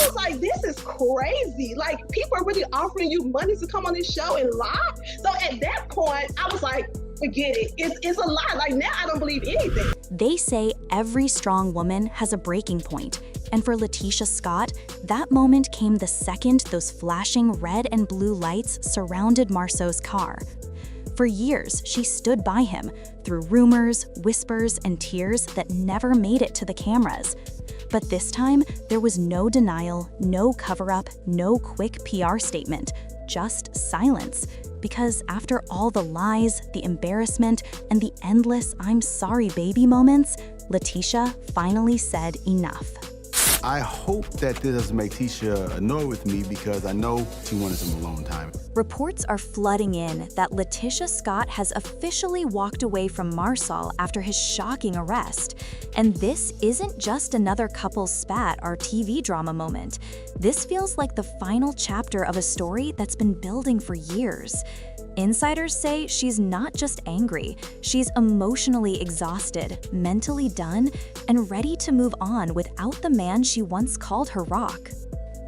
was like, this is crazy. Like, people are really offering you money to come on this show and lie. So at that point, I was like, forget it. It's a lie. Like, now I don't believe anything. They say every strong woman has a breaking point. And for LaTisha Scott, that moment came the second those flashing red and blue lights surrounded Marsau's car. For years, she stood by him through rumors, whispers, and tears that never made it to the cameras. But this time, there was no denial, no cover-up, no quick PR statement, just silence. Because after all the lies, the embarrassment, and the endless "I'm sorry, baby" moments, LaTisha finally said enough. I hope that this doesn't make Tisha annoyed with me because I know she wanted some alone time. Reports are flooding in that LaTisha Scott has officially walked away from Marsau after his shocking arrest. And this isn't just another couple's spat or TV drama moment. This feels like the final chapter of a story that's been building for years. Insiders say she's not just angry, she's emotionally exhausted, mentally done, and ready to move on without the man she once called her rock.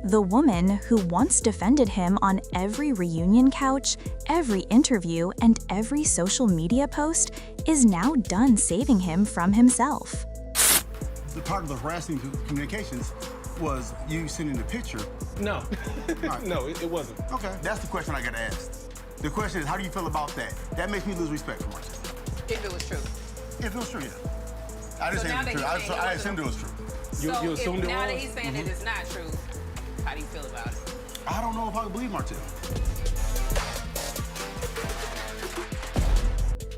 The woman who once defended him on every reunion couch, every interview, and every social media post is now done saving him from himself. The part of the harassing communications was you sending the picture. No, Right. no, it wasn't. Okay, that's the question I got asked. The question is, how do you feel about that? That makes me lose respect for myself. If it was true. If it was true, yeah. I didn't So say now it was that true. he's saying I it assumed it was true. You assumed it now was? that he's saying that it's not true, how do you feel about it? I don't know if I can believe Martell.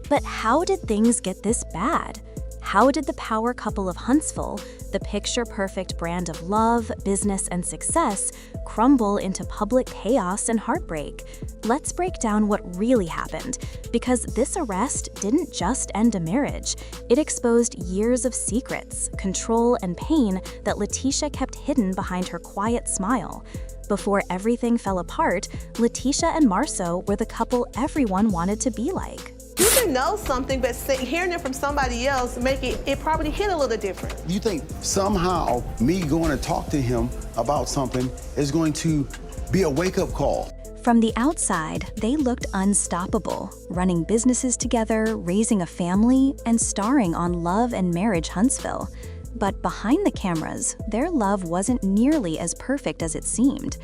But how did things get this bad? How did the power couple of Huntsville, the picture-perfect brand of love, business, and success, crumble into public chaos and heartbreak? Let's break down what really happened, because this arrest didn't just end a marriage. It exposed years of secrets, control, and pain that LaTisha kept hidden behind her quiet smile. Before everything fell apart, LaTisha and Marsau were the couple everyone wanted to be like. You can know something, but hearing it from somebody else make it probably hit a little different. You think somehow me going to talk to him about something is going to be a wake-up call? From the outside, they looked unstoppable, running businesses together, raising a family, and starring on Love and Marriage Huntsville. But behind the cameras, their love wasn't nearly as perfect as it seemed.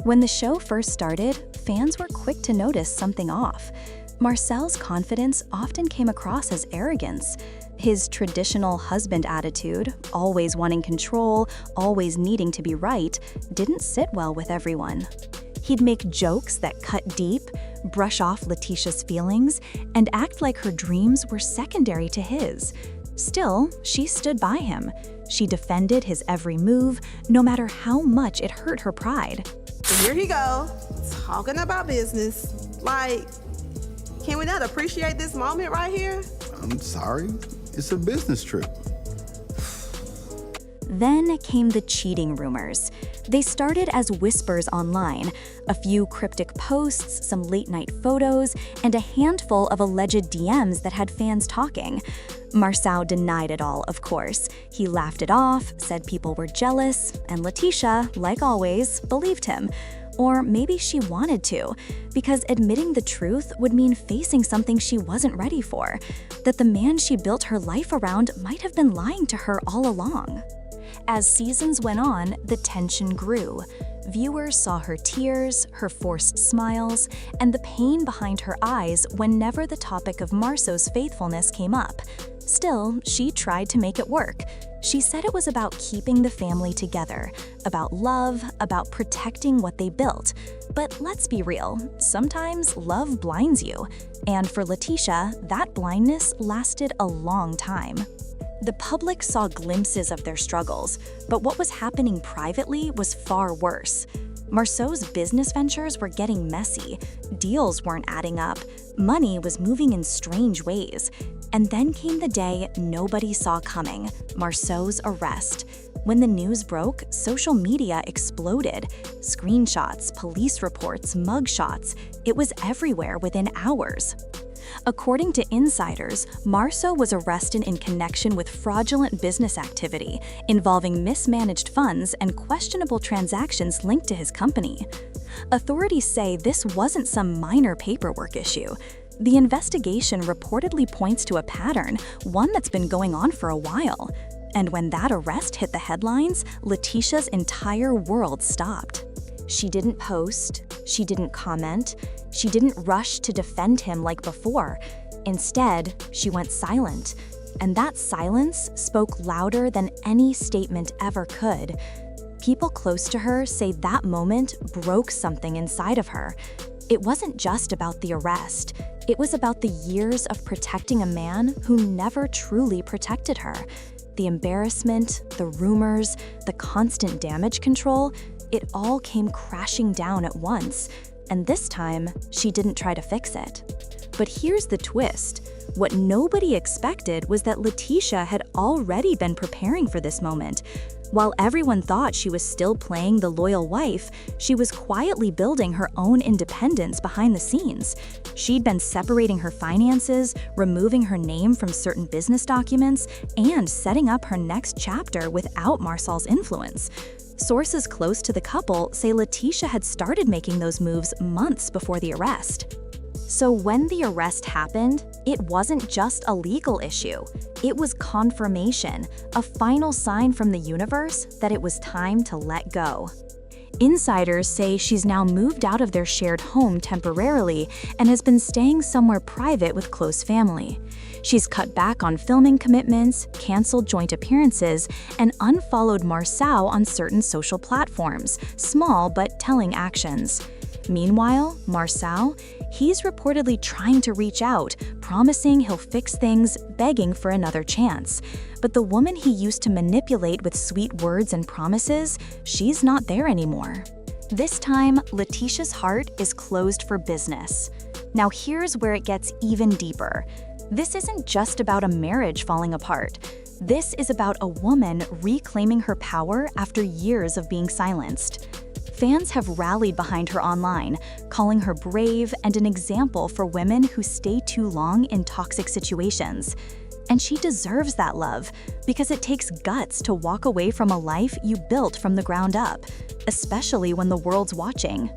When the show first started, fans were quick to notice something off. Marsau's confidence often came across as arrogance. His traditional husband attitude, always wanting control, always needing to be right, didn't sit well with everyone. He'd make jokes that cut deep, brush off LaTisha's feelings, and act like her dreams were secondary to his. Still, she stood by him. She defended his every move, no matter how much it hurt her pride. Here he go, talking about business. Like, can we not appreciate this moment right here? I'm sorry, it's a business trip. Then came the cheating rumors. They started as whispers online, a few cryptic posts, some late-night photos, and a handful of alleged DMs that had fans talking. Marsau denied it all, of course. He laughed it off, said people were jealous, and LaTisha, like always, believed him. Or maybe she wanted to, because admitting the truth would mean facing something she wasn't ready for, that the man she built her life around might have been lying to her all along. As seasons went on, the tension grew. Viewers saw her tears, her forced smiles, and the pain behind her eyes whenever the topic of Marsau's faithfulness came up. Still, she tried to make it work. She said it was about keeping the family together, about love, about protecting what they built. But let's be real, sometimes love blinds you. And for LaTisha, that blindness lasted a long time. The public saw glimpses of their struggles, but what was happening privately was far worse. Marsau's business ventures were getting messy, deals weren't adding up, money was moving in strange ways. And then came the day nobody saw coming, Marsau's arrest. When the news broke, social media exploded. Screenshots, police reports, mugshots. It was everywhere within hours. According to insiders, Marsau was arrested in connection with fraudulent business activity involving mismanaged funds and questionable transactions linked to his company. Authorities say this wasn't some minor paperwork issue. The investigation reportedly points to a pattern, one that's been going on for a while. And when that arrest hit the headlines, LaTisha's entire world stopped. She didn't post, she didn't comment, she didn't rush to defend him like before. Instead, she went silent. And that silence spoke louder than any statement ever could. People close to her say that moment broke something inside of her. It wasn't just about the arrest. It was about the years of protecting a man who never truly protected her. The embarrassment, the rumors, the constant damage control, it all came crashing down at once. And this time, she didn't try to fix it. But here's the twist. What nobody expected was that LaTisha had already been preparing for this moment. While everyone thought she was still playing the loyal wife, she was quietly building her own independence behind the scenes. She'd been separating her finances, removing her name from certain business documents, and setting up her next chapter without Marsau's influence. Sources close to the couple say LaTisha had started making those moves months before the arrest. So when the arrest happened, it wasn't just a legal issue. It was confirmation, a final sign from the universe that it was time to let go. Insiders say she's now moved out of their shared home temporarily and has been staying somewhere private with close family. She's cut back on filming commitments, canceled joint appearances, and unfollowed Marsau on certain social platforms, small but telling actions. Meanwhile, Marsau, he's reportedly trying to reach out, promising he'll fix things, begging for another chance. But the woman he used to manipulate with sweet words and promises, she's not there anymore. This time, LaTisha's heart is closed for business. Now here's where it gets even deeper. This isn't just about a marriage falling apart. This is about a woman reclaiming her power after years of being silenced. Fans have rallied behind her online, calling her brave and an example for women who stay too long in toxic situations. And she deserves that love, because it takes guts to walk away from a life you built from the ground up, especially when the world's watching.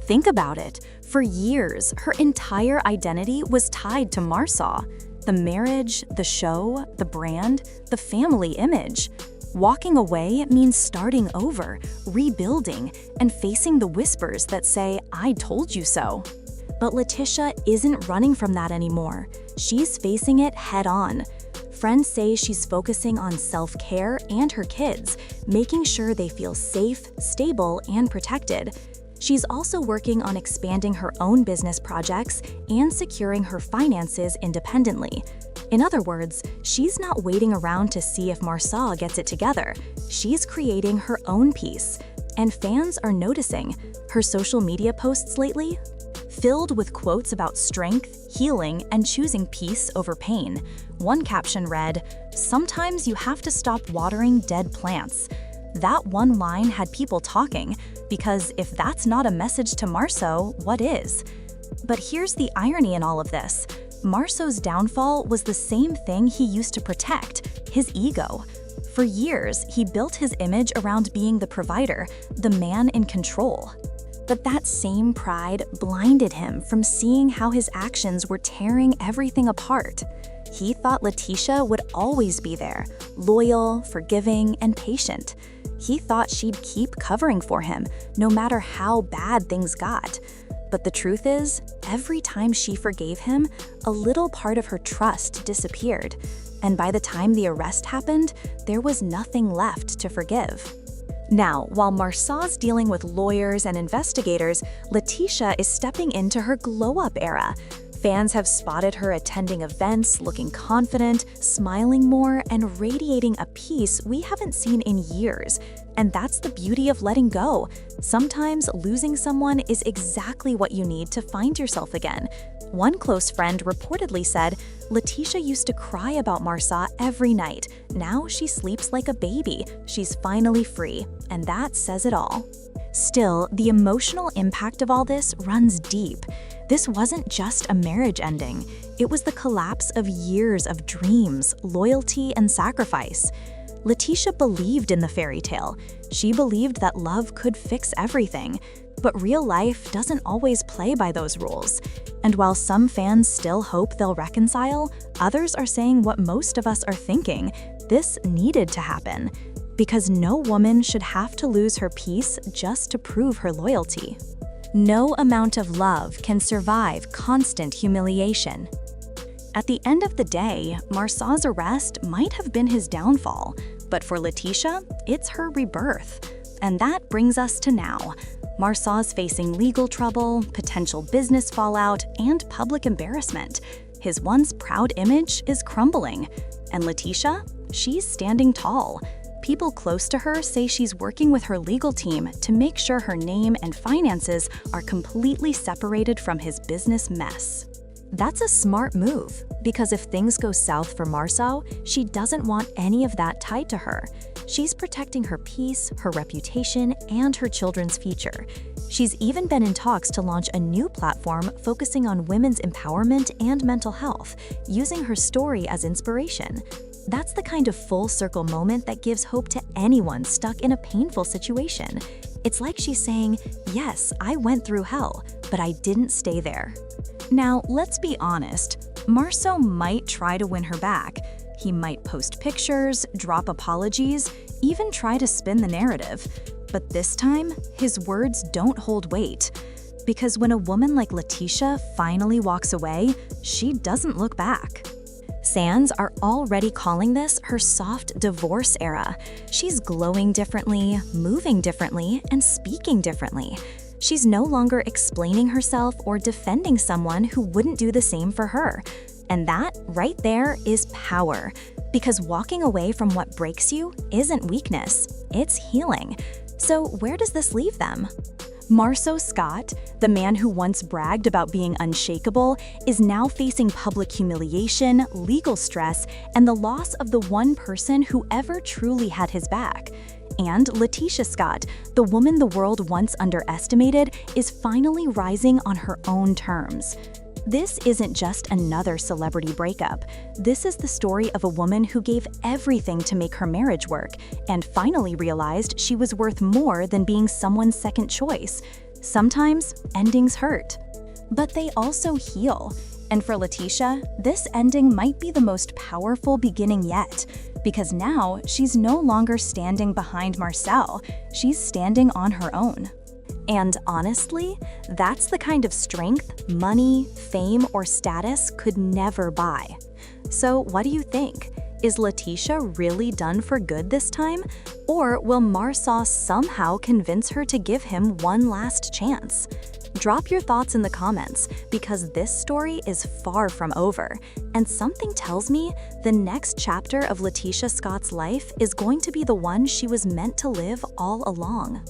Think about it. For years, her entire identity was tied to Marsau. The marriage, the show, the brand, the family image. Walking away means starting over, rebuilding, and facing the whispers that say, "I told you so." But LaTisha isn't running from that anymore. She's facing it head-on. Friends say she's focusing on self-care and her kids, making sure they feel safe, stable, and protected. She's also working on expanding her own business projects and securing her finances independently. In other words, she's not waiting around to see if Marsau gets it together. She's creating her own peace. And fans are noticing. Her social media posts lately? Filled with quotes about strength, healing, and choosing peace over pain. One caption read, "Sometimes you have to stop watering dead plants." That one line had people talking, because if that's not a message to Marsau, what is? But here's the irony in all of this. Marsau's downfall was the same thing he used to protect, his ego. For years, he built his image around being the provider, the man in control. But that same pride blinded him from seeing how his actions were tearing everything apart. He thought LaTisha would always be there, loyal, forgiving, and patient. He thought she'd keep covering for him, no matter how bad things got. But the truth is, every time she forgave him, a little part of her trust disappeared. And by the time the arrest happened, there was nothing left to forgive. Now, while Marsau's dealing with lawyers and investigators, LaTisha is stepping into her glow-up era. Fans have spotted her attending events, looking confident, smiling more, and radiating a peace we haven't seen in years. And that's the beauty of letting go. Sometimes losing someone is exactly what you need to find yourself again. One close friend reportedly said, "LaTisha used to cry about Marsau every night. Now she sleeps like a baby. She's finally free." And that says it all. Still, the emotional impact of all this runs deep. This wasn't just a marriage ending. It was the collapse of years of dreams, loyalty, and sacrifice. LaTisha believed in the fairy tale. She believed that love could fix everything. But real life doesn't always play by those rules. And while some fans still hope they'll reconcile, others are saying what most of us are thinking: this needed to happen. Because no woman should have to lose her peace just to prove her loyalty. No amount of love can survive constant humiliation. At the end of the day, Marsau's arrest might have been his downfall, but for LaTisha, it's her rebirth. And that brings us to now. Marsau's facing legal trouble, potential business fallout, and public embarrassment. His once proud image is crumbling. And LaTisha? She's standing tall. People close to her say she's working with her legal team to make sure her name and finances are completely separated from his business mess. That's a smart move, because if things go south for Marsau, she doesn't want any of that tied to her. She's protecting her peace, her reputation, and her children's future. She's even been in talks to launch a new platform focusing on women's empowerment and mental health, using her story as inspiration. That's the kind of full-circle moment that gives hope to anyone stuck in a painful situation. It's like she's saying, yes, I went through hell, but I didn't stay there. Now, let's be honest. Marsau might try to win her back. He might post pictures, drop apologies, even try to spin the narrative. But this time, his words don't hold weight. Because when a woman like LaTisha finally walks away, she doesn't look back. Fans are already calling this her soft divorce era. She's glowing differently, moving differently, and speaking differently. She's no longer explaining herself or defending someone who wouldn't do the same for her. And that, right there, is power. Because walking away from what breaks you isn't weakness, it's healing. So where does this leave them? Marsau Scott, the man who once bragged about being unshakable, is now facing public humiliation, legal stress, and the loss of the one person who ever truly had his back. And LaTisha Scott, the woman the world once underestimated, is finally rising on her own terms. This isn't just another celebrity breakup. This is the story of a woman who gave everything to make her marriage work and finally realized she was worth more than being someone's second choice. Sometimes endings hurt, but they also heal. And for LaTisha, this ending might be the most powerful beginning yet, because now she's no longer standing behind Marsau, she's standing on her own. And honestly, that's the kind of strength money, fame, or status could never buy. So what do you think? Is LaTisha really done for good this time? Or will Marsau somehow convince her to give him one last chance? Drop your thoughts in the comments, because this story is far from over, and something tells me the next chapter of LaTisha Scott's life is going to be the one she was meant to live all along.